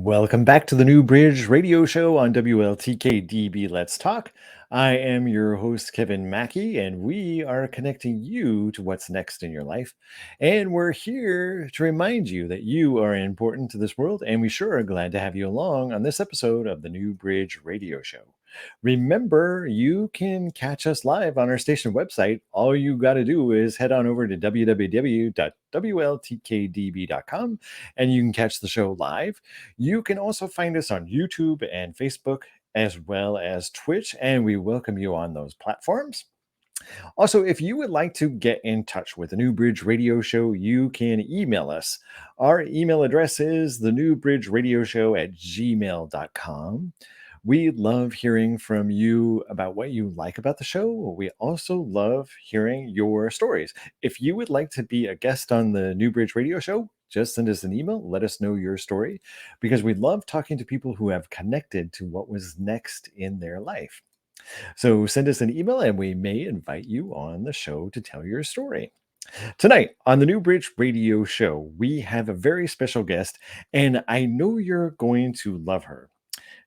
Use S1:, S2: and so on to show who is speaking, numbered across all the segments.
S1: Welcome back to the New Bridge Radio Show on WLTKDB Let's Talk. I am your host, Kevin Mackey, and we are connecting you to what's next in your life. And we're here to remind you that you are important to this world, and we sure are glad to have you along on this episode of the New Bridge Radio Show. Remember, you can catch us live on our station website. All you got to do is head on over to www.wltkdb.com and you can catch the show live. You can also find us on YouTube and Facebook, as well as Twitch, and we welcome you on those platforms. Also, if you would like to get in touch with the New Bridge Radio Show, you can email us. Our email address is thenewbridgeradioshow@gmail.com. We love hearing from you about what you like about the show. We also love hearing your stories. If you would like to be a guest on the New Bridge Radio Show, just send us an email. Let us know your story because we love talking to people who have connected to what was next in their life. So send us an email and we may invite you on the show to tell your story. Tonight on the New Bridge Radio Show, we have a very special guest, and I know you're going to love her.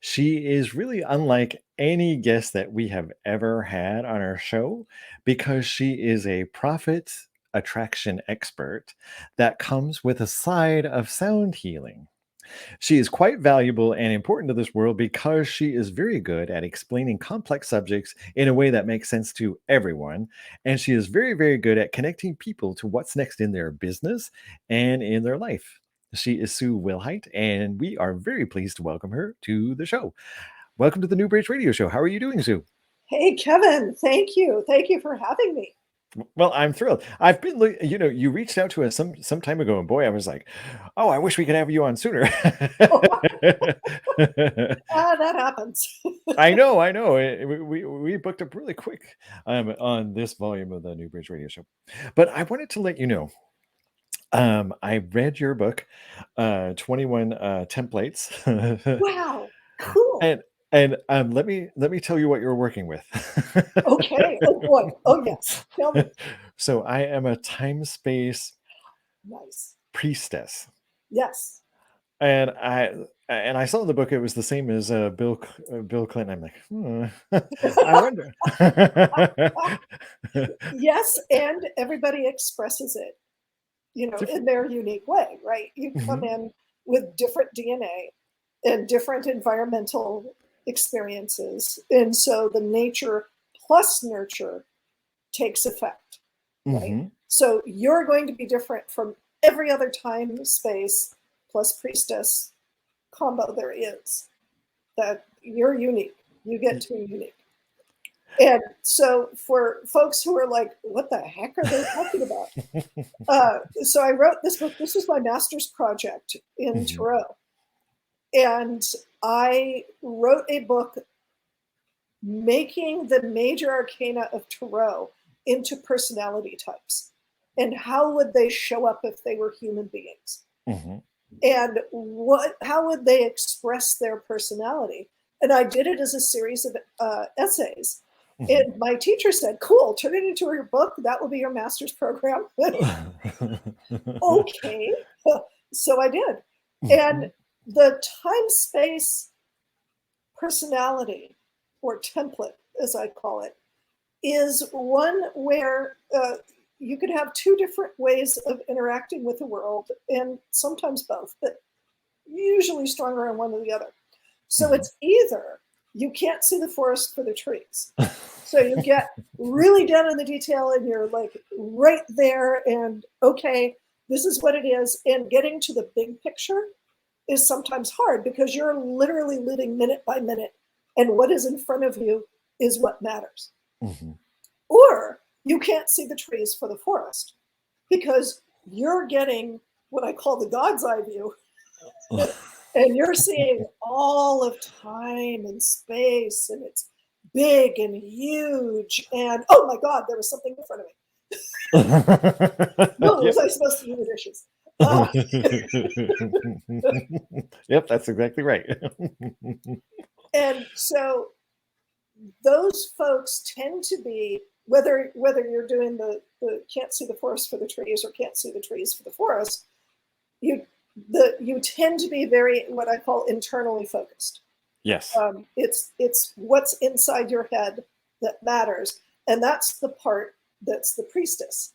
S1: She is really unlike any guest that we have ever had on our show because she is a profit attraction expert that comes with a side of sound healing. She is quite valuable and important to this world because she is very good at explaining complex subjects in a way that makes sense to everyone. And she is very, very good at connecting people to what's next in their business and in their life. She is Sue Wilhite, and we are very pleased to welcome her to the show. Welcome to the New Bridge Radio Show. How are you doing, Sue?
S2: Hey, Kevin, thank you. Thank you for having me.
S1: Well, I'm thrilled. I've been, you reached out to us some time ago, and boy, I was like, oh, I wish we could have you on sooner.
S2: That happens.
S1: I know. We booked up really quick on this volume of the New Bridge Radio Show. But I wanted to let you know, I read your book, 21 Templates.
S2: Wow, cool.
S1: And let me tell you what you're working with.
S2: Okay. Oh boy. Oh yes. Tell me.
S1: So I am a time space
S2: Nice.
S1: priestess.
S2: Yes.
S1: And I saw in the book it was the same as Bill Clinton. I'm like, I wonder.
S2: Yes, and everybody expresses it, in their unique way, right? You come in with different DNA and different environmental experiences, and so the nature plus nurture takes effect, right? So you're going to be different from every other time space plus priestess combo there is. That you're unique. You get to be unique. And so for folks who are like, what the heck are they talking about? So I wrote this book. This was my master's project in Tarot. And I wrote a book making the major arcana of Tarot into personality types. And how would they show up if they were human beings? And how would they express their personality? And I did it as a series of essays. And my teacher said, cool, turn it into your book. That will be your master's program. Okay. So I did. And the time-space personality, or template, as I call it, is one where you could have two different ways of interacting with the world, and sometimes both, but usually stronger on one or the other. So it's either you can't see the forest for the trees. So you get really down in the detail and you're like right there and okay, this is what it is. And getting to the big picture is sometimes hard because you're literally living minute by minute. And what is in front of you is what matters. Or you can't see the trees for the forest because you're getting what I call the God's eye view. And you're seeing all of time and space, and it's big and huge. And oh my God, there was something in front of me. No, was I supposed to do the dishes?
S1: Yep, that's exactly right.
S2: And so those folks tend to be, whether you're doing the can't see the forest for the trees or can't see the trees for the forest, you you tend to be very, what I call, internally focused.
S1: Yes.
S2: It's what's inside your head that matters, and that's the part that's the priestess.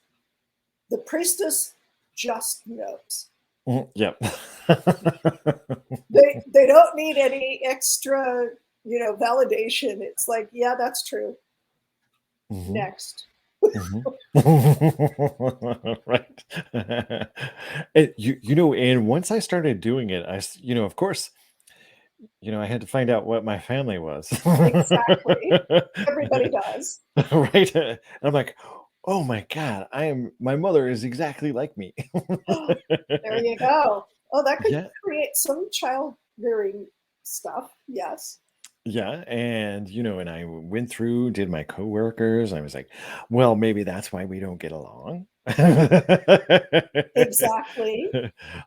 S2: The priestess just knows.
S1: Yep.
S2: They don't need any extra, validation. It's like, yeah, that's true.
S1: Mhm.
S2: Next.
S1: Mhm. Right. And once I started doing it, of course, I had to find out what my family was.
S2: Exactly. Everybody does.
S1: Right. And I'm like, oh my God, my mother is exactly like me.
S2: There you go. Oh, that could
S1: Yeah.
S2: create some child rearing stuff. Yes.
S1: Yeah, and I went through, did my coworkers. I was like, well, maybe that's why we don't get along.
S2: Exactly.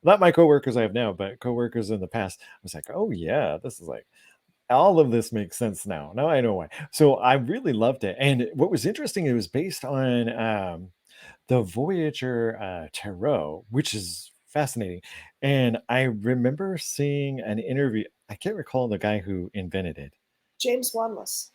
S1: Not my coworkers I have now, but coworkers in the past. I was like, oh yeah, this is like all of this makes sense now. Now I know why. So I really loved it. And what was interesting, it was based on the Voyager tarot, which is fascinating. And I remember seeing an interview. I can't recall the guy who invented it.
S2: James Wanless.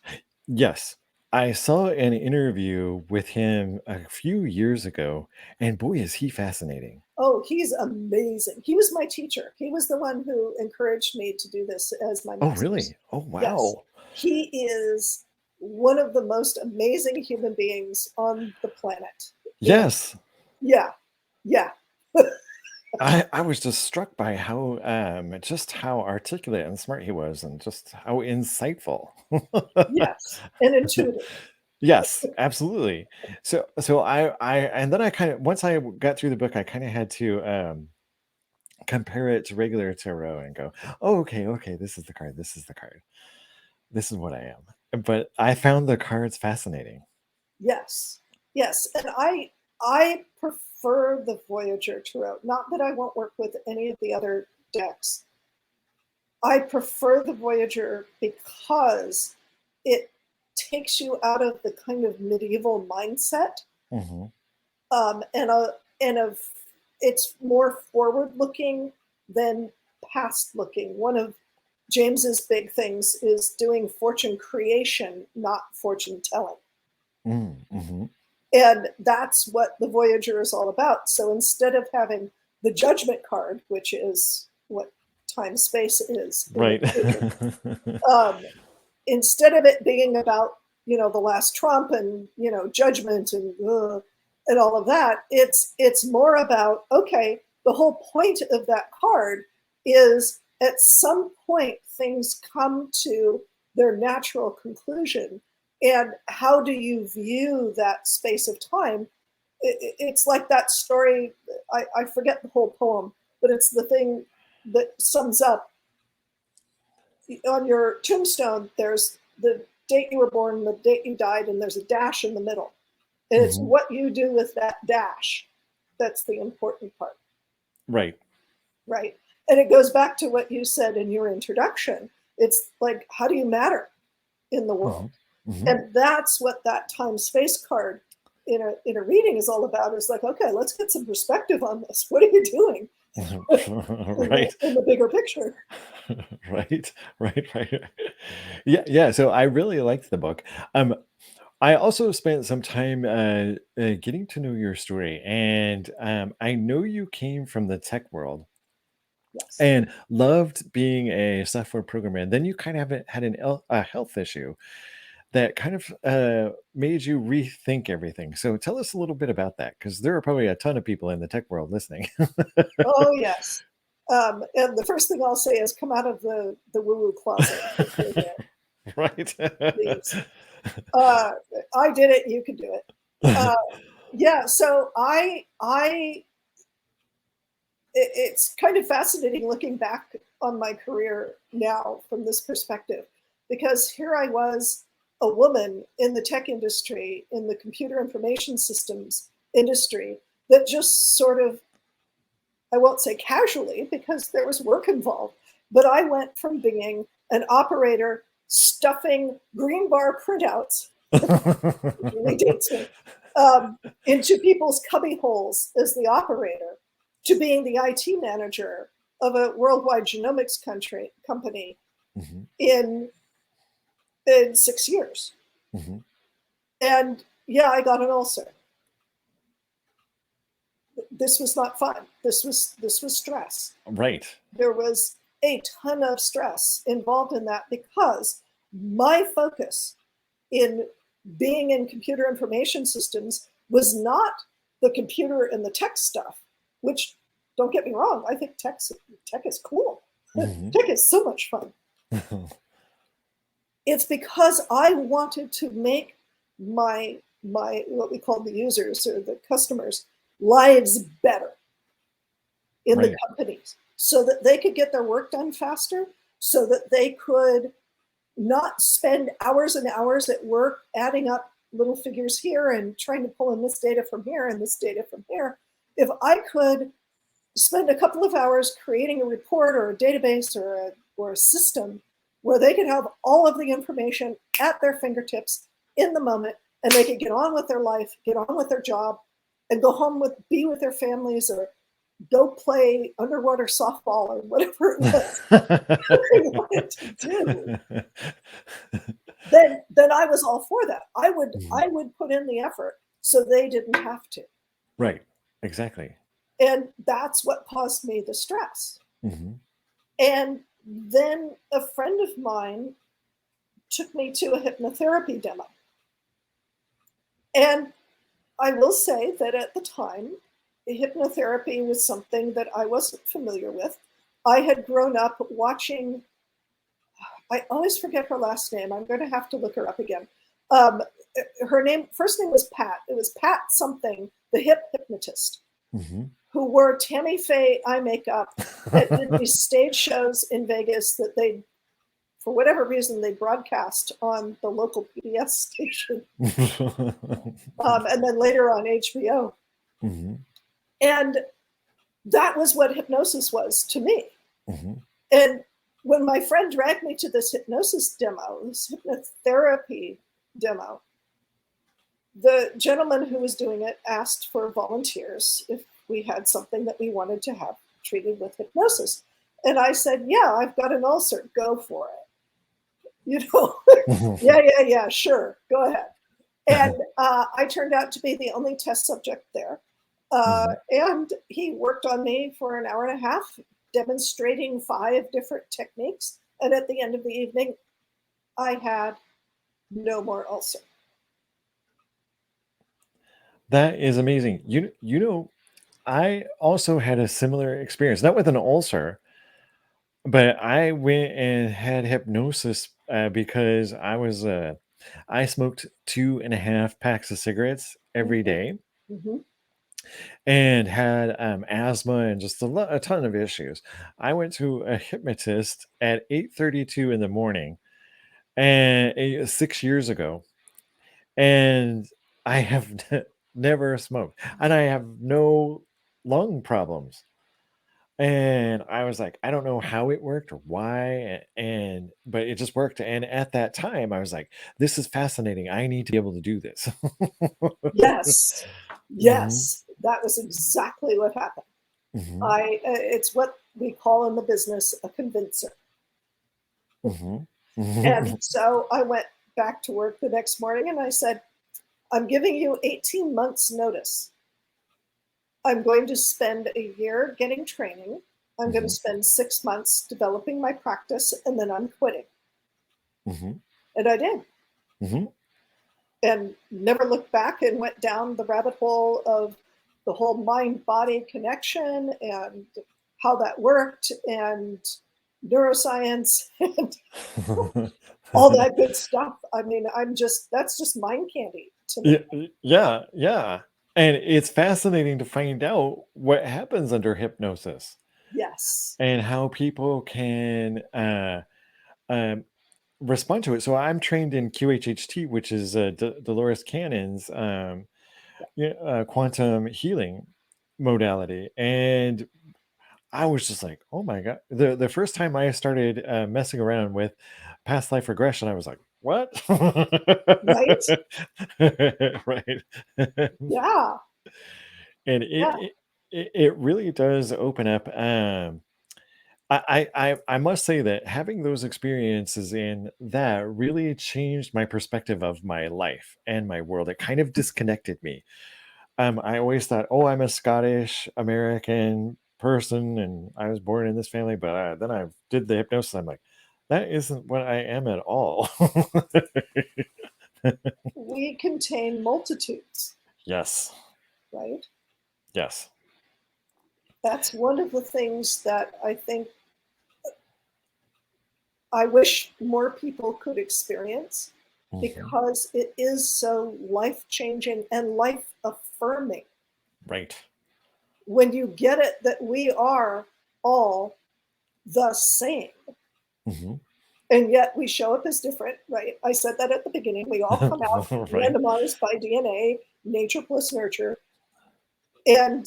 S1: Yes. I saw an interview with him a few years ago, and boy, is he fascinating.
S2: Oh, he's amazing. He was my teacher. He was the one who encouraged me to do this as my
S1: Oh,
S2: master's.
S1: really? Oh,
S2: Yes.
S1: wow.
S2: He is one of the most amazing human beings on the planet. And
S1: Yes.
S2: yeah, yeah,
S1: I was just struck by just how articulate and smart he was, and just how insightful.
S2: yes, and intuitive.
S1: Yes, absolutely. So and then I kind of, once I got through the book, I kind of had to compare it to regular tarot and go, oh, okay, this is the card, this is the card. This is what I am. But I found the cards fascinating.
S2: Yes, yes, and I prefer the Voyager tarot. Not that I won't work with any of the other decks. I prefer the Voyager because it takes you out of the kind of medieval mindset,
S1: Hmm.
S2: and of it's more forward looking than past looking. One of James's big things is doing fortune creation, not fortune telling.
S1: Mm-hmm.
S2: And that's what the Voyager is all about. So instead of having the judgment card, which is what time space is in the
S1: Right.
S2: Voyager, um, instead of it being about, the last Trump and, judgment and all of that, it's more about, okay, the whole point of that card is at some point things come to their natural conclusion. And how do you view that space of time? It's like that story. I forget the whole poem, but it's the thing that sums up on your tombstone. There's the date you were born, the date you died, and there's a dash in the middle. And it's
S1: Hmm.
S2: what you do with that dash that's the important part,
S1: Right.
S2: right? And it goes back to what you said in your introduction. It's like, how do you matter in the
S1: Hmm.
S2: world?
S1: Hmm.
S2: And that's what that time space card in a reading is all about. Is like, okay, let's get some perspective on this. What are you doing
S1: Right.
S2: in the bigger picture?
S1: Right. Right. Yeah. Yeah. So I really liked the book. I also spent some time getting to know your story, and I know you came from the tech world
S2: Yes.
S1: and loved being a software programmer. And then you kind of had a health issue that kind of made you rethink everything. So tell us a little bit about that, because there are probably a ton of people in the tech world listening.
S2: Oh yes. And the first thing I'll say is come out of the woo woo closet if you're there,
S1: Right.
S2: please. Uh, I did it. You can do it. Uh, yeah. So it's kind of fascinating looking back on my career now from this perspective, because here I was, a woman in the tech industry, in the computer information systems industry, that just sort of, I won't say casually because there was work involved, but I went from being an operator stuffing green bar printouts, which really dates me, into people's cubby holes as the operator, to being the IT manager of a worldwide genomics company
S1: Mhm.
S2: in in 6 years.
S1: Mhm.
S2: And yeah, I got an ulcer. This was not fun. This was stress.
S1: Right.
S2: There was a ton of stress involved in that because my focus in being in computer information systems was not the computer and the tech stuff, which, don't get me wrong, I think tech is cool.
S1: Mhm.
S2: Tech is so much fun. It's because I wanted to make my what we call the users or the customers lives better in the
S1: Right.
S2: companies so that they could get their work done faster, so that they could not spend hours and hours at work adding up little figures here and trying to pull in this data from here and this data from here. If I could spend a couple of hours creating a report or a database or a system where they could have all of the information at their fingertips in the moment, and they could get on with their life, get on with their job, and go home be with their families or go play underwater softball or whatever it was they wanted to do, then I was all for that. I would
S1: Mhm.
S2: I would put in the effort so they didn't have to.
S1: Right. Exactly.
S2: And that's what caused me the stress.
S1: Mhm.
S2: And then a friend of mine took me to a hypnotherapy demo. And I will say that at the time, hypnotherapy was something that I wasn't familiar with. I had grown up watching, I always forget her last name. I'm going to have to look her up again. Um, first name was Pat. It was Pat something, the hypnotist,
S1: Mhm.
S2: who wore Tammy Faye eye makeup and did these stage shows in Vegas that they, for whatever reason, they broadcast on the local PBS station, and then later on HBO.
S1: Mhm.
S2: And that was what hypnosis was to me.
S1: Mhm.
S2: And when my friend dragged me to this hypnosis demo, this hypnotherapy demo, the gentleman who was doing it asked for volunteers if we had something that we wanted to have treated with hypnosis. And I said, yeah, I've got an ulcer. Go for it. You know, yeah, sure. Go ahead. And I turned out to be the only test subject there.
S1: Mhm.
S2: And he worked on me for an hour and a half, demonstrating 5 different techniques. And at the end of the evening, I had no more ulcer.
S1: That is amazing. I also had a similar experience, not with an ulcer, but I went and had hypnosis because I smoked 2.5 packs of cigarettes every
S2: Mm-hmm,
S1: day
S2: mm-hmm,
S1: and had asthma and just a ton of issues. I went to a hypnotist at 8:32 in the morning, and 6 years ago, and I have never smoked, and I have no lung problems. And I was like, I don't know how it worked or why, and but it just worked. And at that time, I was like, this is fascinating. I need to be able to do this.
S2: yes,
S1: Mhm.
S2: yes, that was exactly what happened.
S1: Mhm.
S2: It's what we call in the business a convincer.
S1: Mhm.
S2: And
S1: Mhm.
S2: so I went back to work the next morning and I said, I'm giving you 18 months notice. I'm going to spend a year getting training. I'm going to
S1: Mhm.
S2: spend 6 months developing my practice, and then I'm quitting.
S1: Mhm.
S2: And I did,
S1: Mhm.
S2: and never looked back and went down the rabbit hole of the whole mind body connection and how that worked and neuroscience and all that good stuff. I mean, that's just mind candy to me.
S1: Yeah, yeah. And it's fascinating to find out what happens under hypnosis
S2: Yes.
S1: and how people can um, respond to it. So I'm trained in QHHT, which is Dolores Cannon's quantum healing modality, and I was just like, oh my god! The first time I started messing around with past life regression, I was like, what?
S2: Right?
S1: Right.
S2: Yeah.
S1: And
S2: Yeah.
S1: it really does open up. I must say that having those experiences in that really changed my perspective of my life and my world. It kind of disconnected me. I always thought, oh, I'm a Scottish American person and I was born in this family, but then I did the hypnosis. I'm like, that isn't what I am at all.
S2: We contain multitudes,
S1: Yes,
S2: right?
S1: yes.
S2: That's one of the things that I think I wish more people could experience,
S1: Mhm.
S2: because it is so life changing and life affirming
S1: Right.
S2: when you get it that we are all the same.
S1: Mhm.
S2: And yet we show up as different, right? I said that at the beginning. We all come out
S1: Right.
S2: randomized by DNA, nature plus nurture. And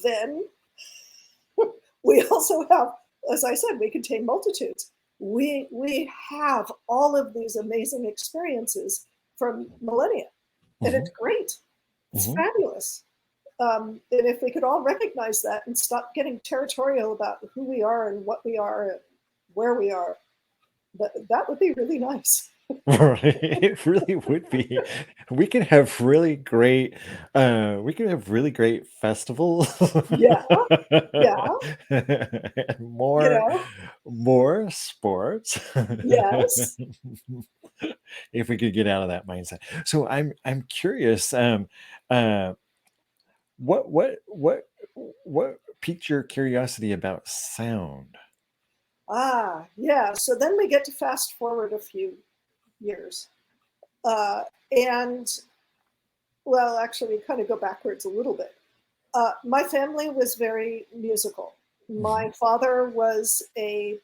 S2: then we also have, as I said, we contain multitudes. We have all of these amazing experiences from millennia, and it's
S1: Mhm.
S2: great. It's
S1: Mhm.
S2: fabulous. And if we could all recognize that and stop getting territorial about who we are and what we are and where we are, that would be really nice.
S1: Right, it really would be. We could have really great, we could have really great festivals.
S2: Yeah, yeah,
S1: And
S2: you
S1: more
S2: know,
S1: more sports.
S2: yes.
S1: If we could get out of that mindset. So I'm curious, uh, what piqued your curiosity about sound?
S2: Yeah. So then we get to fast forward a few years. And well, actually, we kind of go backwards a little bit. My family was very musical.
S1: Mhm,
S2: My father was he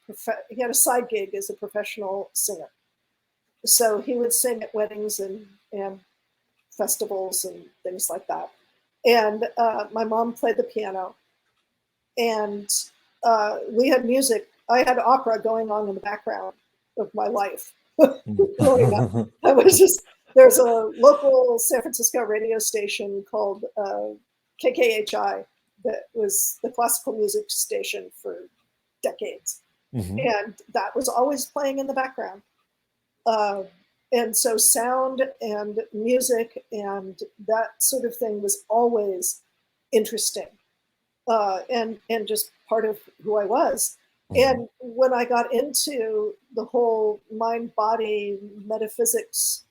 S2: had a side gig as a professional singer. So he would sing at weddings and festivals and things like that. And my mom played the piano, and we had music. I had opera going on in the background of my life growing up.
S1: mhm.
S2: I was just there's a local San Francisco radio station called KKHI that was the classical music station for decades,
S1: Mhm,
S2: and that was always playing in the background. Uh, and so sound and music and that sort of thing was always interesting, and just part of who I was.
S1: mhm,
S2: And when I got into the whole mind body metaphysics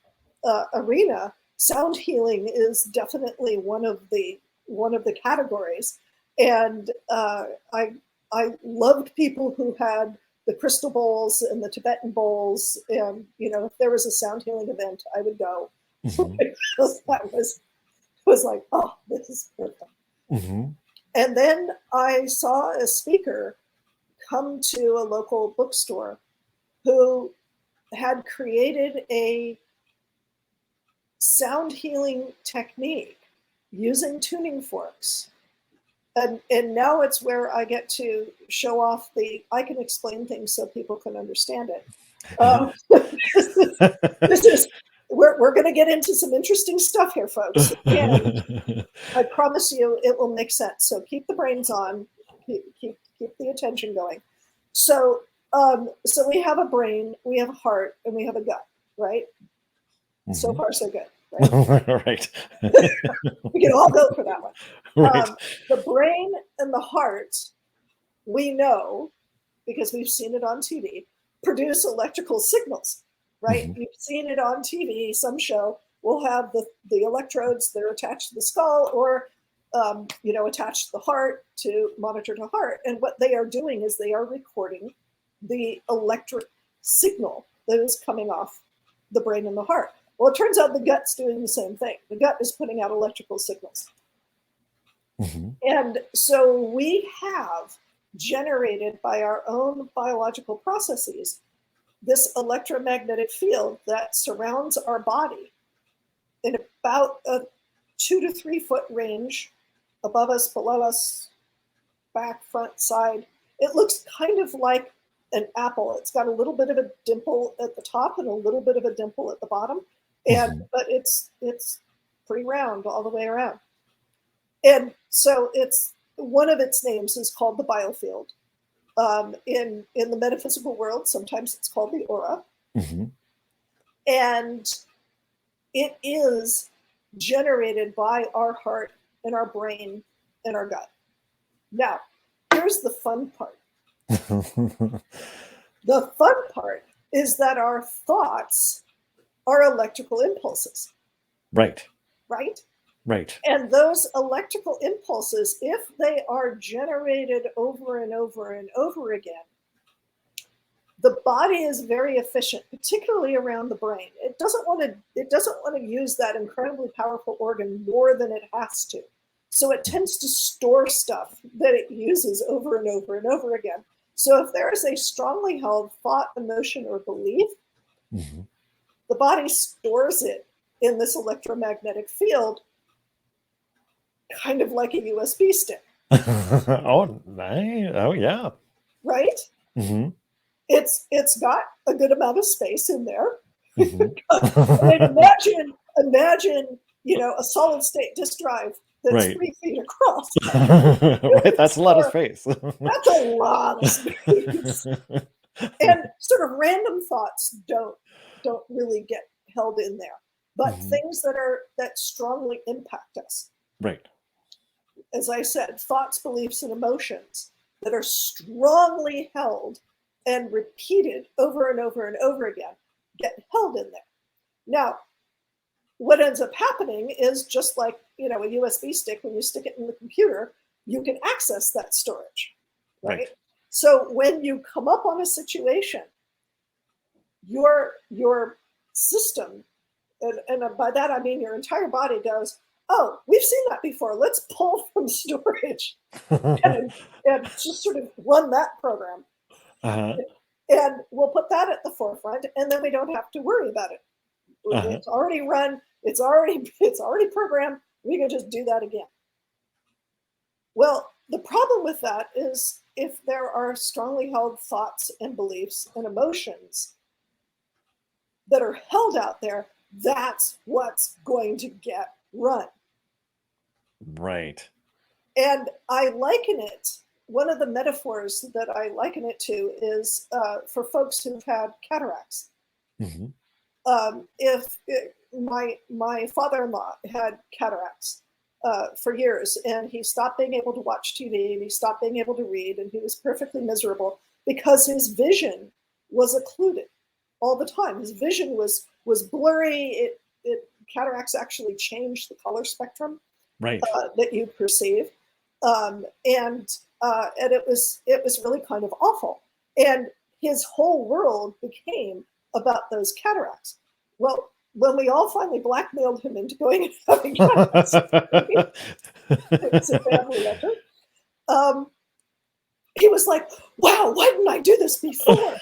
S2: arena, sound healing is definitely one of the categories. And I loved people who had the crystal bowls and the Tibetan bowls, and if there was a sound healing event, I would go.
S1: mhm,
S2: Because that was like, oh, this is perfect.
S1: mhm.
S2: And then I saw a speaker come to a local bookstore who had created a sound healing technique using tuning forks. And now it's where I get to show off I can explain things so people can understand it. This is, this is we're going to get into some interesting stuff here, folks. And I promise you it will make sense. So keep the brains on, keep the attention going. So we have a brain, we have a heart, and we have a gut, right? So
S1: Mhm.
S2: far, so good, right?
S1: Right.
S2: We can all go for that one.
S1: Right.
S2: The brain and the heart, we know because we've seen it on TV, produce electrical signals, right?
S1: Mhm,
S2: You've seen it on TV. Some show will have the electrodes that are attached to the skull, or attached to the heart to monitor the heart. And what they are doing is they are recording the electric signal that is coming off the brain and the heart. Well, it turns out the gut's doing the same thing. The gut is putting out electrical signals.
S1: mhm,
S2: And so we have generated by our own biological processes this electromagnetic field that surrounds our body in about a 2 to 3 foot range, above us, below us, back, front, side. It looks kind of like an apple. It's got a little bit of a dimple at the top and a little bit of a dimple at the bottom, and
S1: mhm,
S2: but it's pretty round all the way around. And so it's one of its names is called the biofield. In the metaphysical world, sometimes it's called the aura.
S1: Mm-hmm.
S2: And it is generated by our heart and our brain and our gut. Now, here's the fun part. The fun part is that our thoughts are electrical impulses.
S1: Right.
S2: Right?
S1: Right.
S2: And those electrical impulses, if they are generated over and over and over again, the body is very efficient, particularly around the brain. It doesn't want to use that incredibly powerful organ more than it has to. So it tends to store stuff that it uses over and over and over again. So if there is a strongly held thought, emotion, or belief,
S1: mm-hmm.
S2: the body stores it in this electromagnetic field, kind of like a USB stick.
S1: Oh, nice. Oh, yeah.
S2: Right?
S1: Mm-hmm.
S2: It's got a good amount of space in there.
S1: Mm-hmm.
S2: Imagine, a solid state disk drive that's
S1: right.
S2: 3 feet across.
S1: Right, that's a lot of space.
S2: That's a lot of space. And sort of random thoughts don't really get held in there, but
S1: mm-hmm.
S2: things that strongly impact us.
S1: Right.
S2: As I said, thoughts, beliefs, and emotions that are strongly held and repeated over and over and over again get held in there. Now, what ends up happening is just like, a USB stick, when you stick it in the computer, you can access that storage, right? So when you come up on a situation, your system, and by that I mean your entire body goes, oh, we've seen that before. Let's pull from storage and just sort of run that program.
S1: Uh-huh.
S2: And we'll put that at the forefront, and then we don't have to worry about it. Uh-huh. It's already run. It's already programmed. We can just do that again. Well, the problem with that is if there are strongly held thoughts and beliefs and emotions that are held out there, that's what's going to get run.
S1: Right.
S2: And I liken it, one of the metaphors that I liken it to is for folks who've had cataracts.
S1: Mm-hmm.
S2: My father-in-law had cataracts for years, and he stopped being able to watch TV, and he stopped being able to read, and he was perfectly miserable because his vision was occluded all the time. His vision was blurry. Cataracts actually change the color spectrum that you perceive, and it was really kind of awful. And his whole world became about those cataracts. Well, when we all finally blackmailed him into going and having cataracts, it was a family letter. He was like, wow, why didn't I do this before?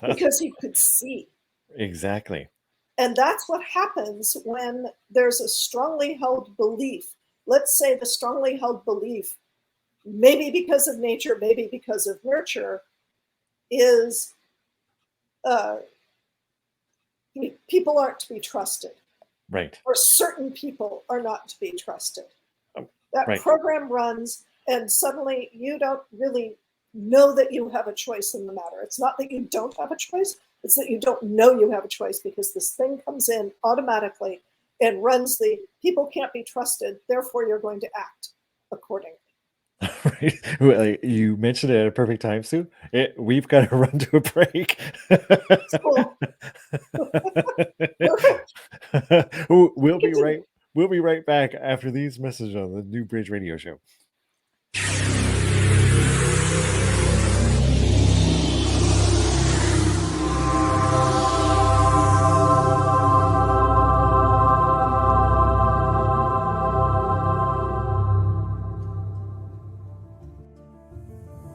S2: Because he could see.
S1: Exactly.
S2: And that's what happens when there's a strongly held belief. Let's say the strongly held belief, maybe because of nature, maybe because of nurture, is people aren't to be trusted.
S1: Right.
S2: Or certain people are not to be trusted. That
S1: right.
S2: program runs, and suddenly you don't really know that you have a choice in the matter. It's not that you don't have a choice, it's that you don't know you have a choice, because this thing comes in automatically and runs the people can't be trusted, therefore you're going to act accordingly.
S1: Right. Well, you mentioned it at a perfect time, Sue. We've got to run to a break.
S2: Cool.
S1: We'll be right back after these messages on the New Bridge Radio Show.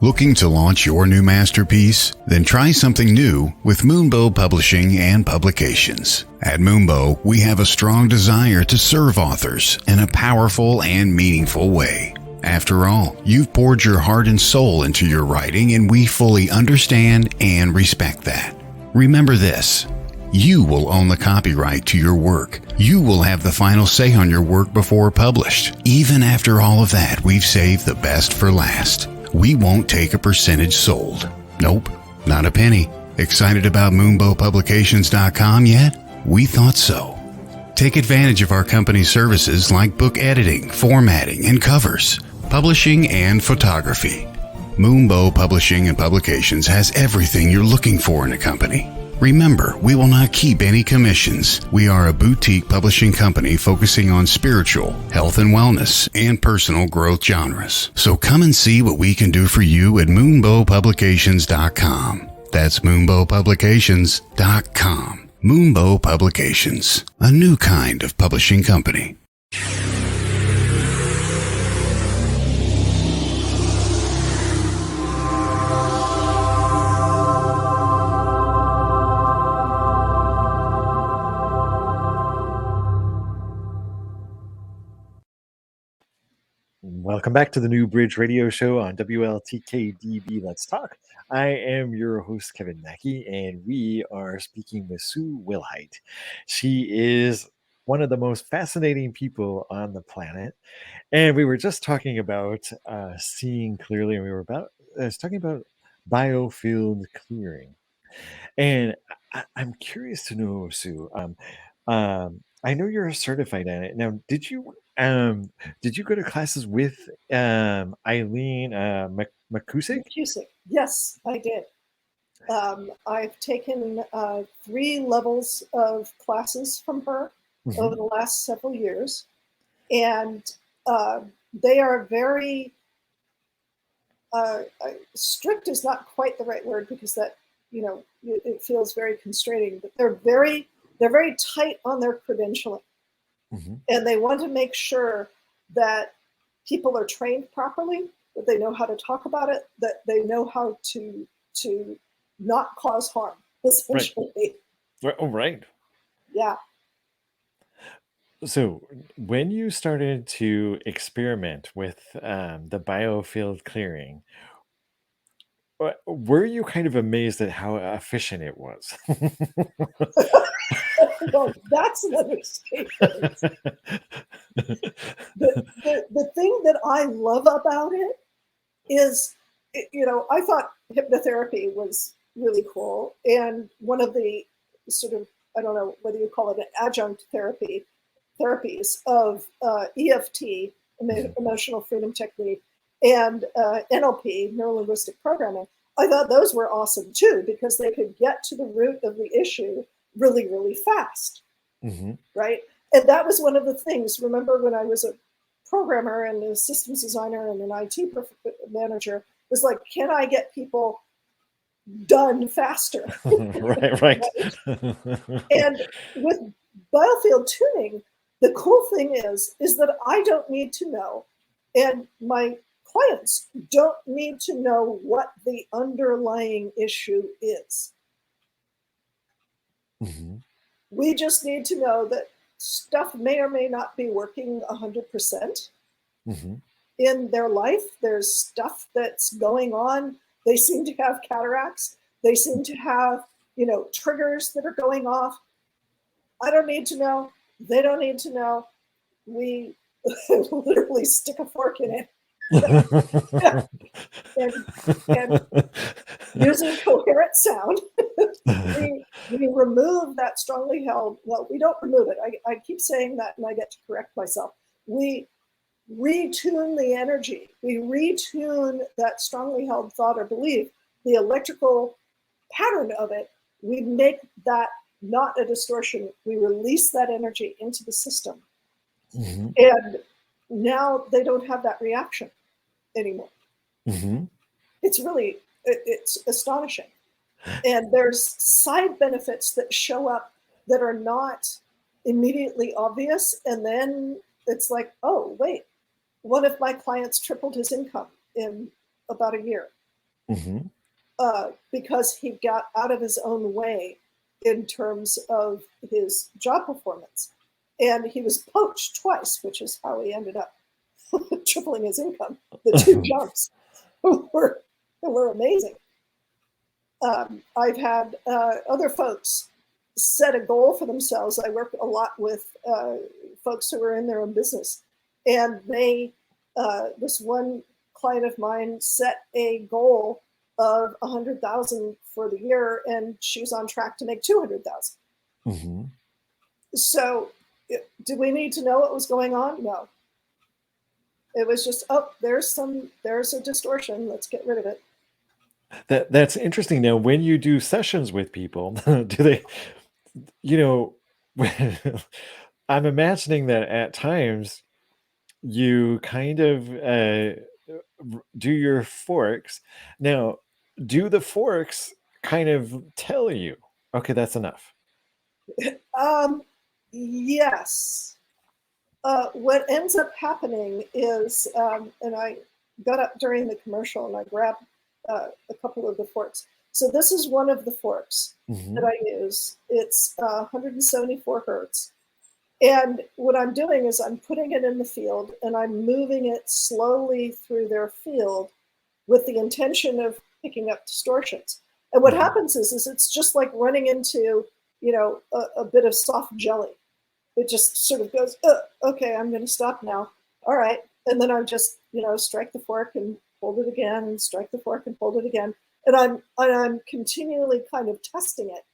S3: Looking to launch your new masterpiece? Then try something new with Moonbow Publishing and Publications. At Moonbow, we have a strong desire to serve authors in a powerful and meaningful way. After all, you've poured your heart and soul into your writing, and we fully understand and respect that. Remember this: You will own the copyright to your work. You will have the final say on your work before published. Even after all of that, we've saved the best for last. We won't take a percentage sold. Nope, not a penny. Excited about MoonbowPublications.com yet? We thought so. Take advantage of our company's services like book editing, formatting, and covers, publishing, and photography. Moonbow Publishing and Publications has everything you're looking for in a company. Remember, we will not keep any commissions. We are a boutique publishing company focusing on spiritual, health and wellness, and personal growth genres. So come and see what we can do for you at MoonbowPublications.com. That's MoonbowPublications.com. Moonbow Publications, a new kind of publishing company.
S1: Welcome back to the New Bridge Radio Show on WLTKDB Let's Talk. I am your host, Kevin Mackey, and we are speaking with Sue Wilhite. She is one of the most fascinating people on the planet. And we were just talking about seeing clearly, and we were talking about biofield clearing. And I'm curious to know, Sue. I know you're certified in it. Now, did you go to classes with Eileen McCusick?
S2: McCusick. Yes, I did. I've taken 3 levels of classes from her over the last several years, and they are very strict is not quite the right word, because that, it feels very constraining, but they're very tight on their credentialing. And they want to make sure that people are trained properly, that they know how to talk about it, that they know how to not cause harm, essentially.
S1: Right. Oh, right.
S2: Yeah.
S1: So when you started to experiment with the biofield clearing, were you kind of amazed at how efficient it was?
S2: Well, that's an understatement. The thing that I love about it is, I thought hypnotherapy was really cool. And one of the sort of, I don't know whether you call it an adjunct therapies of EFT, emotional freedom technique, and NLP, neuro-linguistic programming. I thought those were awesome too, because they could get to the root of the issue really, really fast, right? And that was one of the things. Remember when I was a programmer and a systems designer and an IT manager, was like, can I get people done faster?
S1: Right.
S2: And with biofield tuning, the cool thing is that I don't need to know, and my clients don't need to know what the underlying issue is. We just need to know that stuff may or may not be working 100% in their life. There's stuff that's going on. They seem to have cataracts. They seem to have, triggers that are going off. I don't need to know. They don't need to know. We literally stick a fork in it. and using coherent sound, we remove that strongly held, well, we don't remove it. I keep saying that and I get to correct myself. We retune the energy. We retune that strongly held thought or belief, the electrical pattern of it. We make that not a distortion. We release that energy into the system. And now they don't have that reaction anymore. It's really, it's astonishing. And there's side benefits that show up that are not immediately obvious. And then it's like, oh, wait, one of my clients tripled his income in about a year because he got out of his own way in terms of his job performance. And he was poached twice, which is how he ended up tripling his income. The 2 jumps were amazing. I've had other folks set a goal for themselves. I work a lot with folks who are in their own business, and this one client of mine set a goal of 100,000 for the year, and she's on track to make 200,000.
S1: Mm-hmm.
S2: So, do we need to know what was going on? No. It was just, oh, there's a distortion. Let's get rid of it.
S1: That's interesting. Now, when you do sessions with people, do they, you know, I'm imagining that at times you kind of do your forks. Now, do the forks kind of tell you, okay, that's enough?
S2: Yes. What ends up happening is, and I got up during the commercial and I grabbed a couple of the forks. So this is one of the forks that
S1: Mm-hmm.
S2: I use. It's 174 hertz. And what I'm doing is I'm putting it in the field and I'm moving it slowly through their field with the intention of picking up distortions. And what
S1: Mm-hmm.
S2: happens is it's just like running into, a bit of soft jelly. It just sort of goes, okay, I'm going to stop now. All right. And then I just, strike the fork and hold it again and strike the fork and hold it again. And I'm continually kind of testing it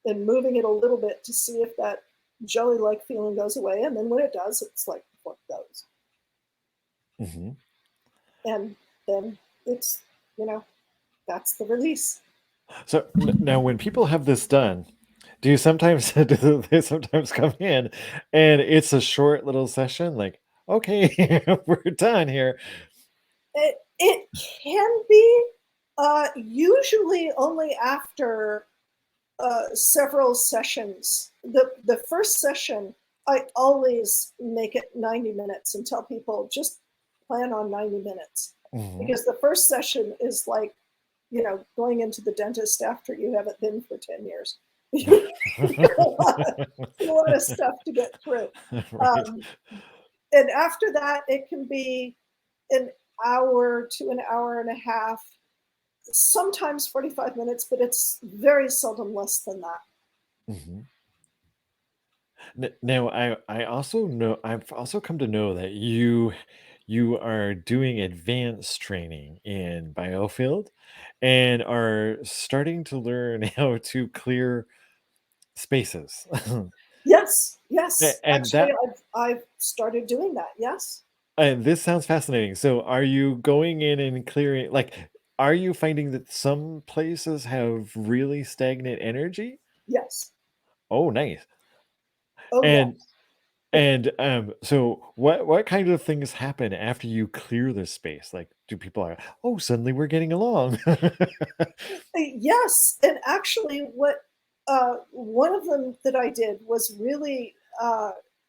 S2: and moving it a little bit to see if that jelly-like feeling goes away. And then when it does, it's like the fork goes.
S1: Mm-hmm.
S2: And then it's, that's the release.
S1: So now, when people have this done, do you sometimes do they sometimes come in and it's a short little session, like, okay, we're done here?
S2: It can be usually only after several sessions. The first session, I always make it 90 minutes and tell people just plan on 90 minutes.
S1: Mm-hmm.
S2: Because the first session is like, going into the dentist after you haven't been for 10 years. You got a lot of stuff to get through.
S1: Right.
S2: And after that, it can be an hour to an hour and a half, sometimes 45 minutes, but it's very seldom less than that.
S1: Mm-hmm. Now, I also know I've also come to know that you are doing advanced training in biofield and are starting to learn how to clear spaces.
S2: Yes, yes.
S1: And
S2: Actually,
S1: that
S2: I've started doing that. Yes,
S1: and this sounds fascinating. So are you going in and clearing, like, are you finding that some places have really stagnant energy?
S2: yes.
S1: Oh, nice.
S2: Oh,
S1: And
S2: yes.
S1: so what kind of things happen after you clear this space? Like, do people are, oh, suddenly we're getting along?
S2: Yes, and actually, what one of them that I did was really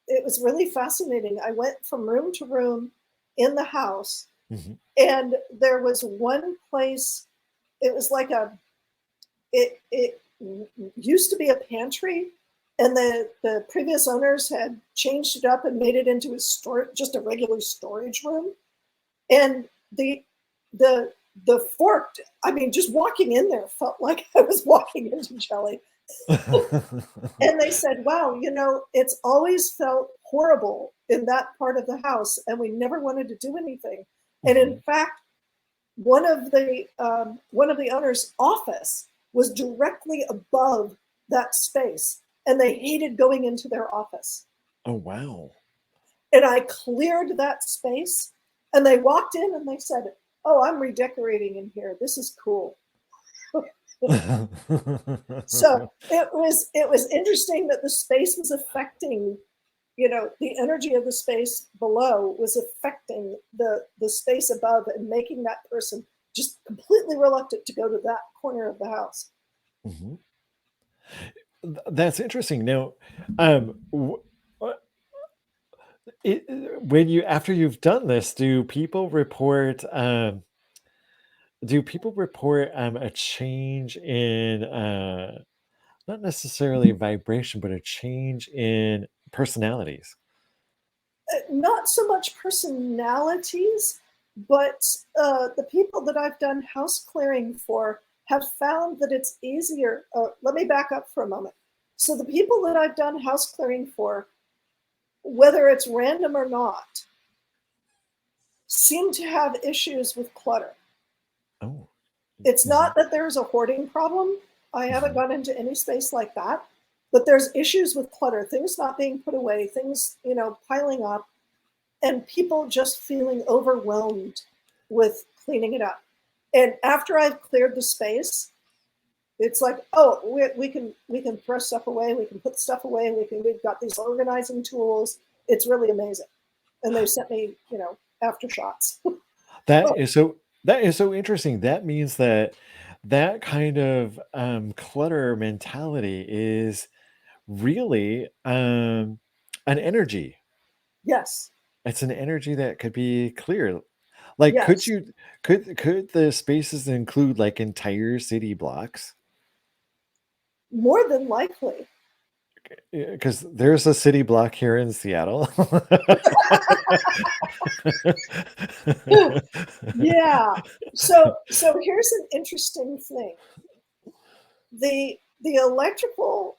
S2: it was really fascinating. I went from room to room in the house,
S1: Mhm.
S2: and there was one place. It was like it used to be a pantry, and the previous owners had changed it up and made it into just a regular storage room. And the the forked, I mean, just walking in there felt like I was walking into jelly. And they said, wow, it's always felt horrible in that part of the house, and we never wanted to do anything. And in
S1: Mhm.
S2: fact, one of the owner's office was directly above that space, and they hated going into their office.
S1: Oh, wow.
S2: And I cleared that space, and they walked in and they said, "Oh, I'm redecorating in here. This is cool." So it was interesting that the space was affecting, the energy of the space below was affecting the space above and making that person just completely reluctant to go to that corner of the house.
S1: Mhm. That's interesting. Now, um, wh- what- when you after you've done this, do people report a change in not necessarily vibration, but a change in personalities?
S2: Not so much personalities, but the people that I've done house clearing for have found that it's easier. Let me back up for a moment. So the people that I've done house clearing for, whether it's random or not, seem to have issues with clutter.
S1: Oh.
S2: It's
S1: Mhm.
S2: not that there's a hoarding problem. I haven't
S1: Mhm.
S2: gone into any space like that, but there's issues with clutter, things not being put away, things, piling up, and people just feeling overwhelmed with cleaning it up. And after I've cleared the space, it's like, oh, we can throw stuff away, we can put stuff away, we've got these organizing tools. It's really amazing. And they've sent me, aftershots.
S1: That
S2: Oh,
S1: is so that is so interesting. That means that that kind of clutter mentality is really an energy.
S2: yes,
S1: It's an energy that could be clear. Like,
S2: yes,
S1: could the spaces include like entire city blocks?
S2: more than likely.
S1: Because there's a city block here in Seattle.
S2: Yeah. So here's an interesting thing. The electrical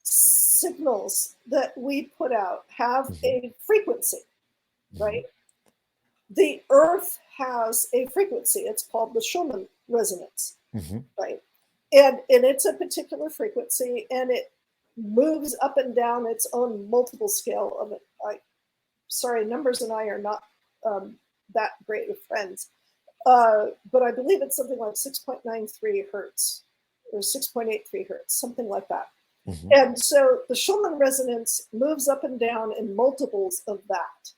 S2: signals that we put out have
S1: Mhm,
S2: a frequency,
S1: mhm,
S2: right? The earth has a frequency. It's called the Schumann resonance,
S1: mhm,
S2: right? And it's a particular frequency, and it moves up and down its own multiple scale of it. Sorry, numbers and I are not that great of friends. But I believe it's something like 6.93 hertz or 6.83 hertz, something like that.
S1: mhm,
S2: And so the Schumann resonance moves up and down in multiples of that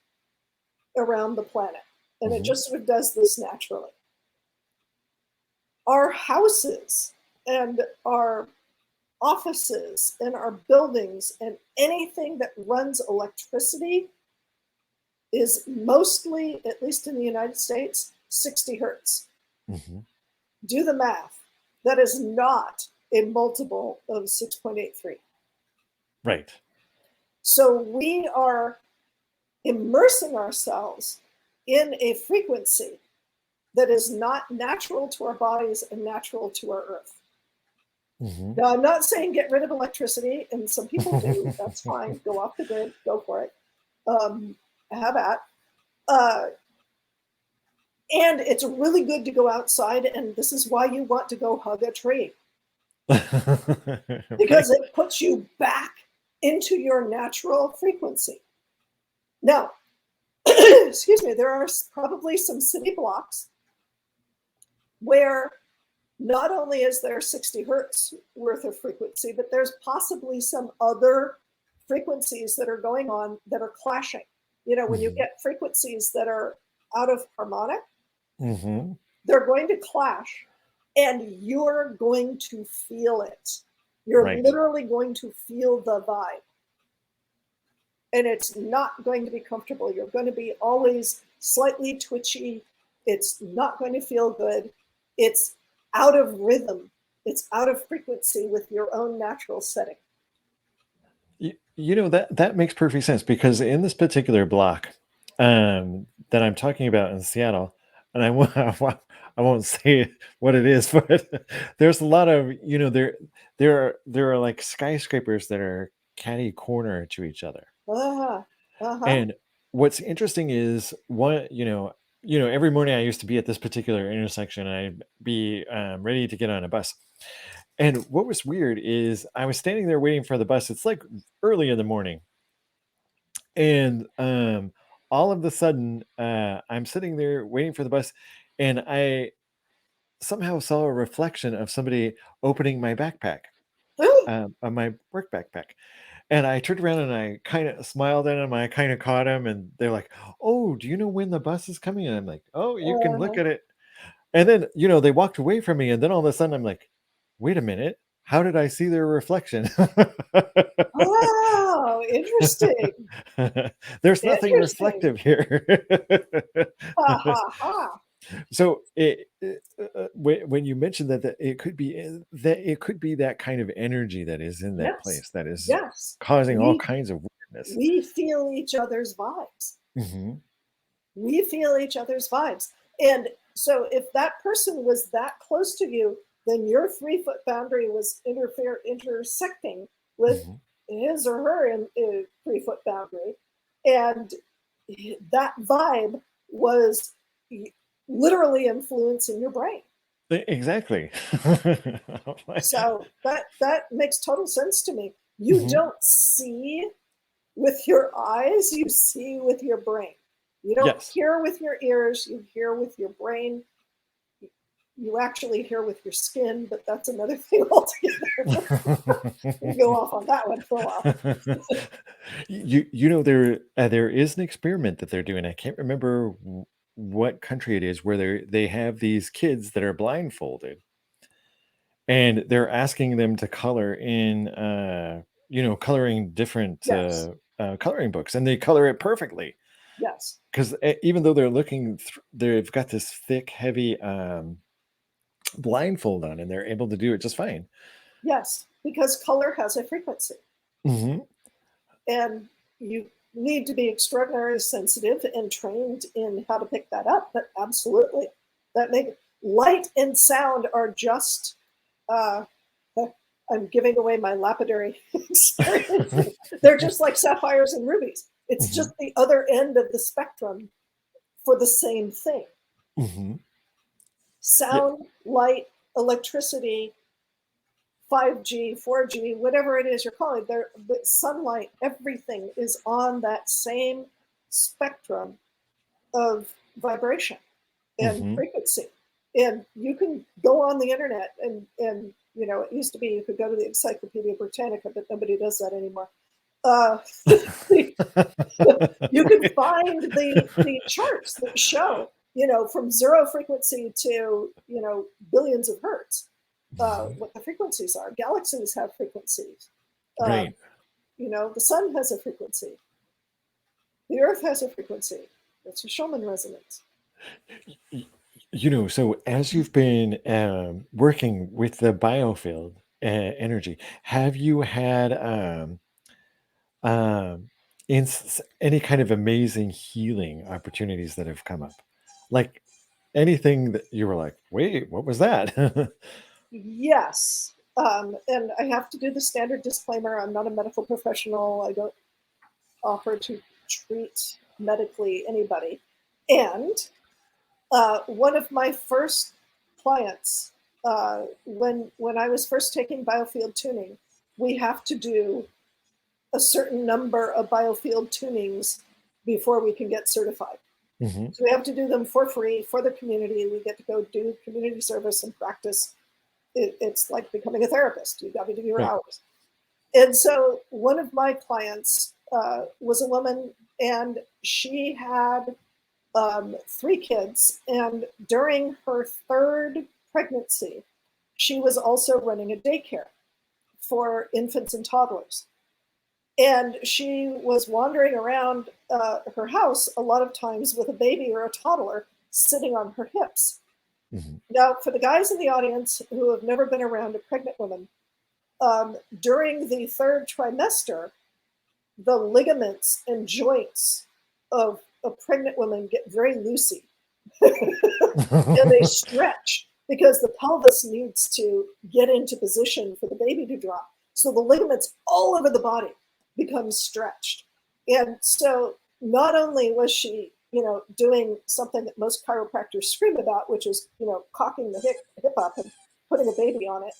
S2: around the planet. And it
S1: mhm.
S2: just sort of does this naturally. Our houses and our offices and our buildings and anything that runs electricity is mostly, at least in the United States, 60 hertz.
S1: Mhm.
S2: Do the math. That is not a multiple of 6.83.
S1: Right.
S2: So we are immersing ourselves in a frequency that is not natural to our bodies and natural to our earth.
S1: Mhm.
S2: Now, I'm not saying get rid of electricity, and some people do. That's fine. Go off the grid, go for it. Um, have at. Uh, and it's really good to go outside, and this is why you want to go hug a tree, because
S1: Right.
S2: it puts you back into your natural frequency. Now, excuse me, there are probably some city blocks where not only is there 60 hertz worth of frequency, but there's possibly some other frequencies that are going on that are clashing. When you
S1: Mhm,
S2: get frequencies that are out of harmonic,
S1: mhm.
S2: they're going to clash and you're going to feel it. You're
S1: Right.
S2: literally going to feel the vibe. And it's not going to be comfortable. You're going to be always slightly twitchy. It's not going to feel good. It's out of rhythm. It's out of frequency with your own natural setting.
S1: That makes perfect sense because in this particular block that I'm talking about in Seattle, and I won't say what it is, but there's a lot of there are like skyscrapers that are catty corner to each other.
S2: Ah, uh-huh.
S1: And what's interesting is every morning I used to be at this particular intersection and I'd be ready to get on a bus. And what was weird is I was standing there waiting for the bus. It's like early in the morning. And all of a sudden, I'm sitting there waiting for the bus, and I somehow saw a reflection of somebody opening my backpack, my work backpack. And I turned around and I kind of smiled at him. I kind of caught him, and they're like, "Oh, do you know when the bus is coming?" And I'm like, "Oh, you can look
S2: Uh,
S1: at it." And then, they walked away from me, and then all of a sudden, I'm like, "Wait a minute, how did I see their reflection?"
S2: oh, interesting.
S1: There's nothing
S2: Interesting.
S1: reflective here.
S2: Ha ha ha.
S1: So, when you mentioned that it could be that kind of energy that is in that
S2: Yes.
S1: place that is
S2: Yes.
S1: causing all
S2: We
S1: kinds of weirdness.
S2: we feel each other's vibes.
S1: Mhm.
S2: We feel each other's vibes. And so if that person was that close to you, then your 3-foot boundary was intersecting with
S1: Mhm.
S2: his or her 3-foot boundary. And that vibe was literally influencing your brain.
S1: Exactly.
S2: So that makes total sense to me. You
S1: Mhm.
S2: don't see with your eyes, you see with your brain. You don't
S1: Yes.
S2: hear with your ears, you hear with your brain. You actually hear with your skin, but that's another thing altogether. We go off on that one for a while.
S1: You know there is an experiment that they're doing. I can't remember what country it is where they have these kids that are blindfolded, and they're asking them to color in coloring different
S2: Yes,
S1: coloring books, and they color it perfectly
S2: yes,
S1: because even though they've got this thick, heavy blindfold on, and they're able to do it just fine.
S2: yes, because color has a frequency.
S1: Hmm.
S2: And you need to be extraordinarily sensitive and trained in how to pick that up. But absolutely, that make light and sound are just. Uh, I'm giving away my lapidary experience. They're just like sapphires and rubies. It's
S1: Hmm.
S2: just the other end of the spectrum for the same thing.
S1: Hmm. Yeah.
S2: Sound, light, electricity, 5G, 4G, whatever it is you're calling, the sunlight, everything is on that same spectrum of vibration and
S1: Hmm.
S2: frequency. And you can go on the internet and it used to be you could go to the Encyclopedia Britannica, but nobody does that anymore. Uh, you can find the charts that show, from zero frequency to, billions of hertz, what the frequencies are. Galaxies have frequencies. Uh,
S1: Right.
S2: the sun has a frequency. The earth has a frequency. It's a Schumann resonance.
S1: Y- so as you've been working with the biofield energy, have you had um, any kind of amazing healing opportunities that have come up? Like anything that you were like, wait, what was that?
S2: Yes. And I have to do the standard disclaimer. I'm not a medical professional. I don't offer to treat medically anybody. And one of my first clients, when I was first taking biofield tuning, we have to do a certain number of biofield tunings before we can get certified.
S1: Hmm.
S2: So we have to do them for free for the community. We get to go do community service and practice. It's like becoming a therapist. You got to do your
S1: Right.
S2: hours. And so one of my clients was a woman, and she had 3 kids. And during her 3rd pregnancy, she was also running a daycare for infants and toddlers. And she was wandering around her house a lot of times with a baby or a toddler sitting on her hips.
S1: Hmm.
S2: Now, for the guys in the audience who have never been around a pregnant woman, during the 3rd trimester, the ligaments and joints of a pregnant woman get very loosey and they stretch because the pelvis needs to get into position for the baby to drop. So the ligaments all over the body become stretched. And so not only was she, doing something that most chiropractors scream about, which is, cocking the hip up and putting a baby on it,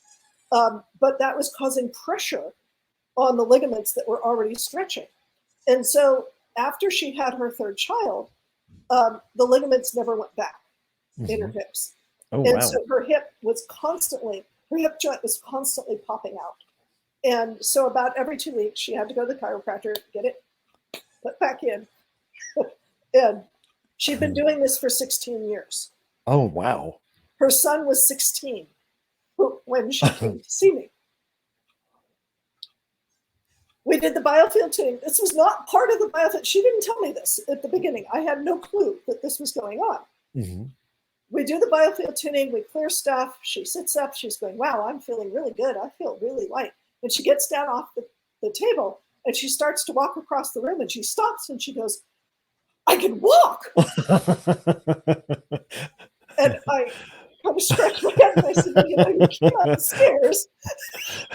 S2: but that was causing pressure on the ligaments that were already stretching. And so after she had her 3rd child, the ligaments never went back in her
S1: Hmm.
S2: hips.
S1: Oh,
S2: And so
S1: wow.
S2: her hip joint was constantly popping out. And so about every 2 weeks, she had to go to the chiropractor, get it put back in. And she'd been doing this for 16 years.
S1: Oh, wow.
S2: Her son was 16 when she came to see me. We did the biofield tuning. This was not part of the biofield. She didn't tell me this at the beginning. I had no clue that this was going on.
S1: Hmm.
S2: We do the biofield tuning, we clear stuff. She sits up, she's going, wow, I'm feeling really good. I feel really light. And she gets down off the table and she starts to walk across the room and she stops and she goes, I can walk. And kind of scratched my head and I said, well, you came up the stairs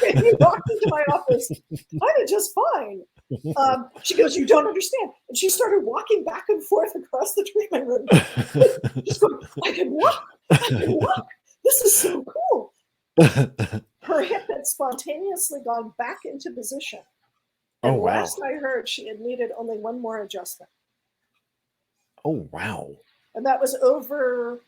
S2: and you walked into my office kind of just fine. She goes, you don't understand. And she started walking back and forth across the treatment room. Just going, I can walk. I can walk. This is so cool. Her hip had spontaneously gone back into position.
S1: Oh,
S2: And
S1: wow.
S2: last I heard, she had needed only one more adjustment.
S1: Oh, wow.
S2: And that was over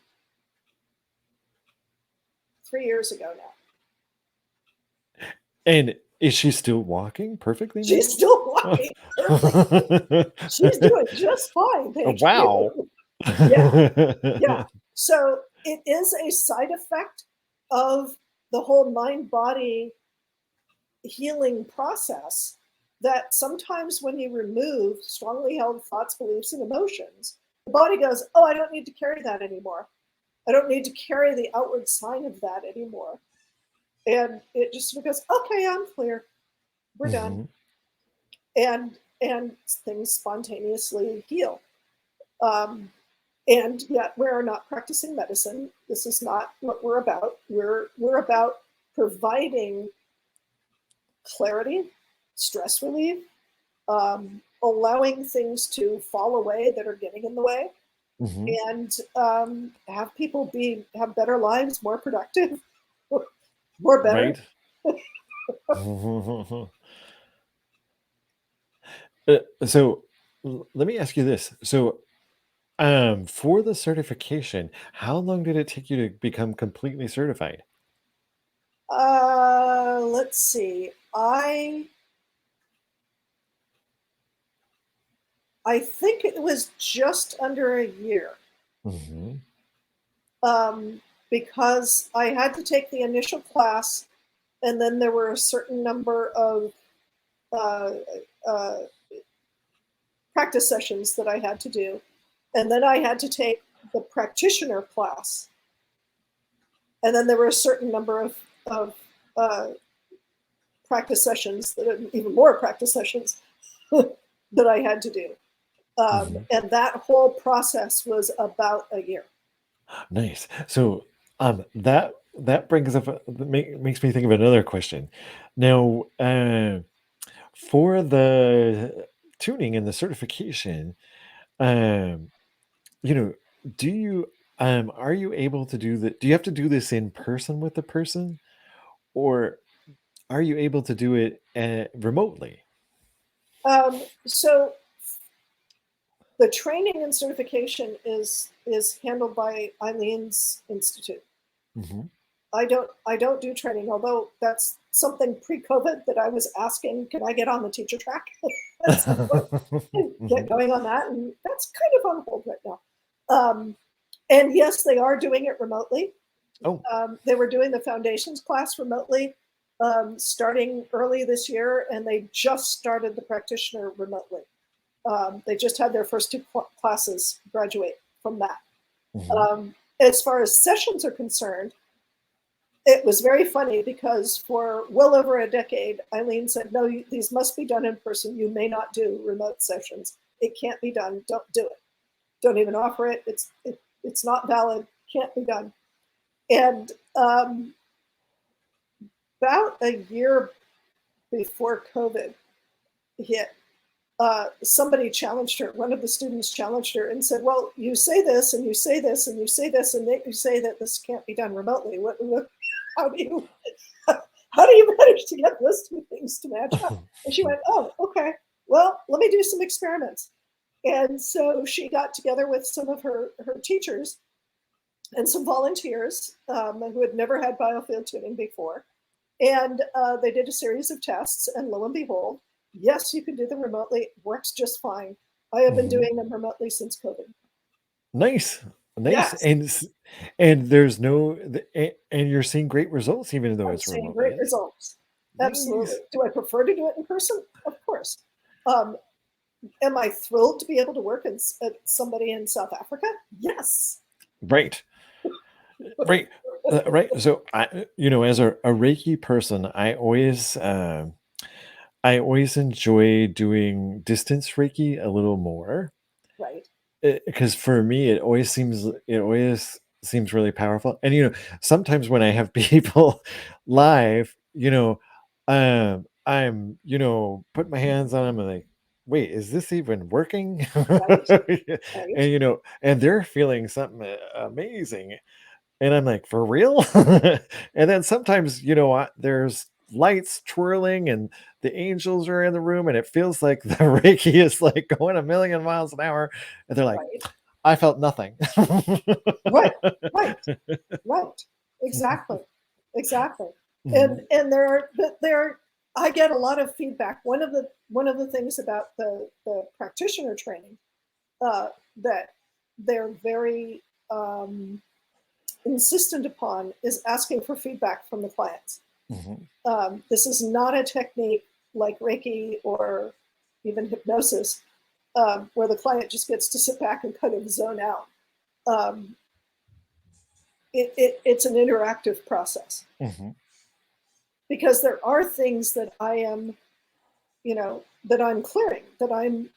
S2: 3 years ago now.
S1: And is she still walking perfectly
S2: She's
S1: now?
S2: still walking perfectly. She's doing just fine, thank
S1: Wow.
S2: you. Yeah. So it is a side effect of the whole mind-body healing process that sometimes when you remove strongly held thoughts, beliefs, and emotions, the body goes, oh, I don't need to carry that anymore. I don't need to carry the outward sign of that anymore. And it just goes, okay, I'm clear. We're done. And things spontaneously heal. And yet we're not practicing medicine. This is not what we're about. We're about providing clarity, stress relief, allowing things to fall away that are getting in the way, and have people have better lives, more productive, more better.
S1: Right. So let me ask you this. So for the certification, how long did it take you to become completely certified?
S2: Let's see. I think it was just under a year. Because I had to take the initial class, and then there were a certain number of practice sessions that I had to do. And then I had to take the practitioner class. And then there were a certain number of practice sessions, even more practice sessions that I had to do. And that whole process was about a year.
S1: Nice. So that brings up makes me think of another question. Now, for the tuning and the certification, um, do you are you able to do that? Do you have to do this in person with the person, or are you able to do it remotely?
S2: So the training and certification is handled by Eileen's Institute. I don't do training, although that's something pre-COVID that I was asking, can I get on the teacher track at some point and get going on that? And that's kind of on hold right now. And yes, they are doing it remotely. They were doing the foundations class remotely starting early this year, and they just started the practitioner remotely. They just had their first two classes graduate from that. As far as sessions are concerned, it was very funny because for well over a decade, Eileen said, no, these must be done in person. You may not do remote sessions. It can't be done. Don't do it. Don't even offer it. It's not valid. Can't be done. And about a year before COVID hit, somebody challenged her. One of the students challenged her and said, well, you say this and you say this and you say this, and you say that this can't be done remotely. How do you manage to get those two things to match up? And she went, oh, okay. Well, let me do some experiments. And so she got together with some of her teachers and some volunteers who had never had biofield tuning before. And they did a series of tests, and lo and behold, yes, you can do them remotely. Works just fine. I have been doing them remotely since COVID.
S1: Nice.
S2: Yes.
S1: And there's no and you're seeing great results even though
S2: I'm
S1: it's
S2: seeing
S1: remotely.
S2: great results.
S1: Nice.
S2: Absolutely. Do I prefer to do it in person? Of course. Am I thrilled to be able to work at somebody in South Africa? Yes.
S1: Right. Right. Right. So as a Reiki person, I always enjoy doing distance Reiki a little more.
S2: Right.
S1: Because for me, it always seems really powerful. And sometimes when I have people live, put my hands on them and like, wait, is this even working?
S2: Right, right,
S1: And they're feeling something amazing. And I'm like, for real? And then sometimes, there's lights twirling and the angels are in the room and it feels like the Reiki is like going a million miles an hour. And they're like,
S2: right,
S1: I felt nothing.
S2: right, right, right. Exactly, exactly. And
S1: Mhm,
S2: there, I get a lot of feedback. One of the things about the practitioner training that they're very insistent upon is asking for feedback from the clients.
S1: mhm,
S2: This is not a technique like Reiki or even hypnosis, where the client just gets to sit back and kind of zone out. Um, it's an interactive process
S1: mhm,
S2: because there are things that I am, that I'm clearing, that I'm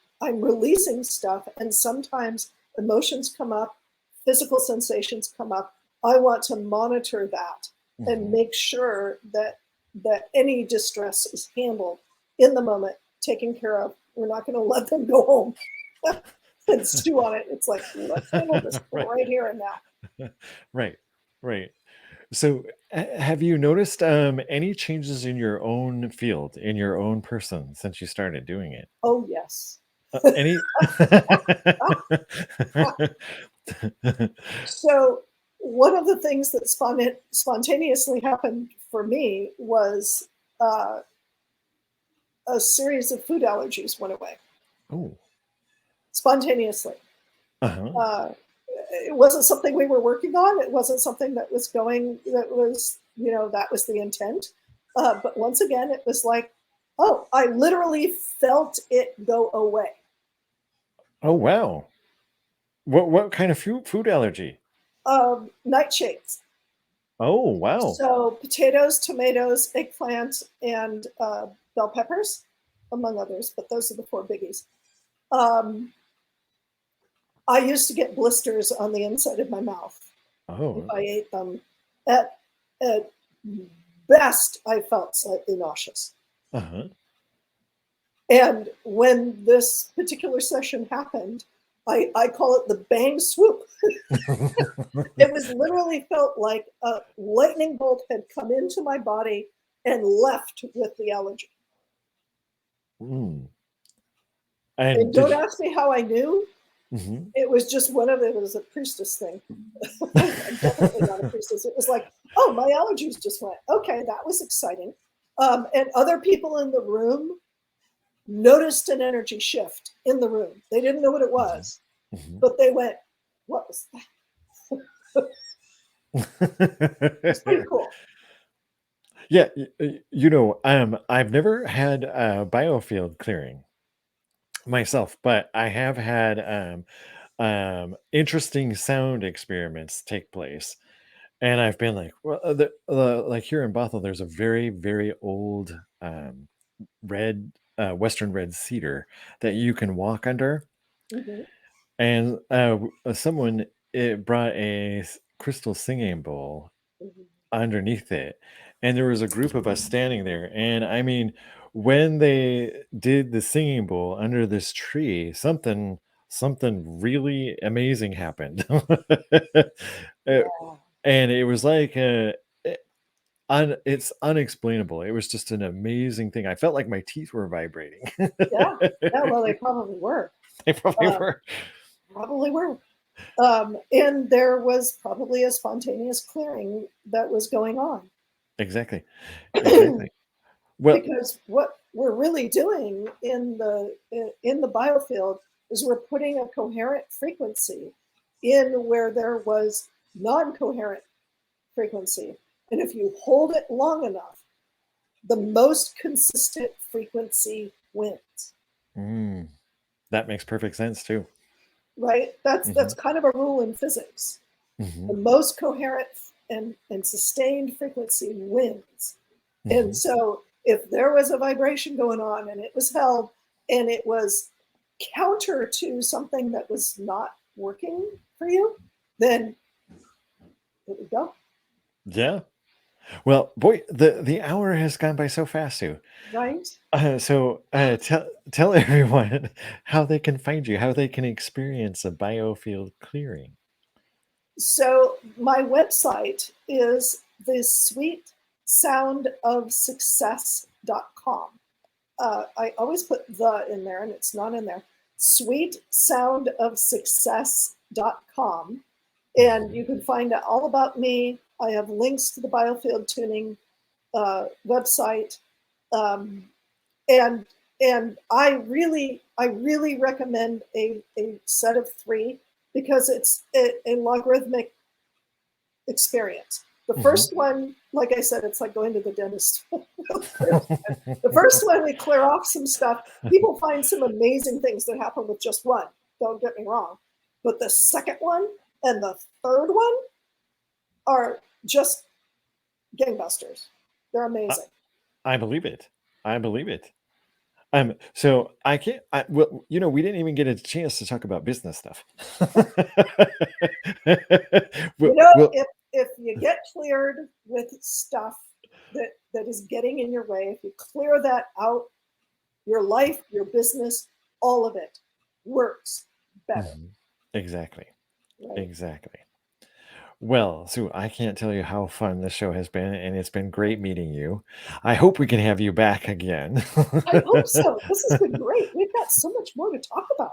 S2: releasing stuff, and sometimes emotions come up, physical sensations come up. I want to monitor that and
S1: mhm.
S2: make sure that any distress is handled in the moment, taken care of. We're not going to let them go home and stew on it. It's like, let's handle this
S1: Right.
S2: right here and now.
S1: Right. Right. So, have you noticed any changes in your own field, in your own person since you started doing it?
S2: Oh yes.
S1: Any?
S2: So one of the things that spontaneously happened for me was uh, a series of food allergies went away
S1: Oh.
S2: spontaneously.
S1: Uh-huh.
S2: Uh, it wasn't something we were working on. It wasn't something that was going. That was that was the intent. But once again, it was like, oh, I literally felt it go away.
S1: Oh, wow. What kind of food allergy?
S2: Nightshades.
S1: Oh, wow.
S2: So potatoes, tomatoes, eggplant, and bell peppers, among others, but those are the four biggies. Um, I used to get blisters on the inside of my mouth if
S1: Oh.
S2: I ate them. At, at best, I felt slightly nauseous.
S1: Uh-huh.
S2: And when this particular session happened, I call it the bang swoop. It was literally felt like a lightning bolt had come into my body and left with the allergy.
S1: Mm. And
S2: And
S1: did
S2: don't
S1: you?
S2: ask me how I knew.
S1: Mhm.
S2: It was just it was a priestess thing. I'm definitely not a priestess. It was like, oh, my allergies just went. Okay, that was exciting. And other people in the room noticed an energy shift in the room. They didn't know what it
S1: Mhm.
S2: was,
S1: Mhm.
S2: but they went, what was that? It's pretty cool.
S1: Yeah, I've never had a biofield clearing myself, but I have had interesting sound experiments take place, and I've been like, well, like here in Bothell, there's a very, very old red Western red cedar that you can walk under,
S2: Mhm,
S1: and someone brought a crystal singing bowl
S2: mhm.
S1: underneath it. And there was a group of us standing there. And I mean, when they did the singing bowl under this tree, something really amazing happened. Uh,
S2: Yeah,
S1: and it was like it's unexplainable. It was just an amazing thing. I felt like my teeth were vibrating.
S2: yeah, yeah. Well, they probably were.
S1: They probably
S2: Um,
S1: were.
S2: Probably were. And there was probably a spontaneous clearing that was going on.
S1: Exactly. Exactly. Well,
S2: Because what we're really doing in the biofield is we're putting a coherent frequency in where there was non-coherent frequency. And if you hold it long enough, the most consistent frequency wins.
S1: mm, that makes perfect sense too.
S2: Right? That's
S1: Hmm.
S2: kind of a rule in physics.
S1: Hmm.
S2: The most coherent and sustained frequency wins. And
S1: Hmm.
S2: so if there was a vibration going on and it was held and it was counter to something that was not working for you, then it would go.
S1: Yeah. Well, boy, the hour has gone by so fast, Sue.
S2: Right.
S1: Tell everyone how they can find you, how they can experience a biofield clearing.
S2: So my website is the sweetsoundofsuccess.com. I always put the in there and it's not in there. Sweetsoundofsuccess.com. And you can find out all about me. I have links to the biofield tuning website. And I really recommend a set of 3 because it's a logarithmic experience. The first one, like I said, it's like going to the dentist. The first one, we clear off some stuff. People find some amazing things that happen with just one. Don't get me wrong. But the second one and the third one are just gangbusters. They're amazing.
S1: I believe it. I believe it. So I can't. Well, we didn't even get a chance to talk about business stuff. Well,
S2: if you get cleared with stuff that is getting in your way, if you clear that out, your life, your business, all of it works better.
S1: Exactly.
S2: Right?
S1: Exactly. Well, Sue, I can't tell you how fun this show has been, and it's been great meeting you. I hope we can have you back again.
S2: I hope so. This has been great. We've got so much more to talk about.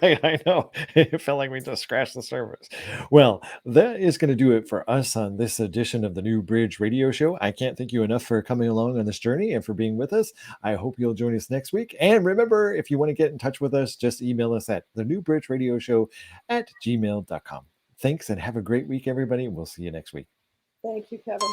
S1: Right, I know. It felt like we just scratched the surface. Well, that is going to do it for us on this edition of the New Bridge Radio Show. I can't thank you enough for coming along on this journey and for being with us. I hope you'll join us next week. And remember, if you want to get in touch with us, just email us at thenewbridgeradioshow@gmail.com. Thanks and have a great week, everybody. We'll see you next week.
S2: Thank you, Kevin.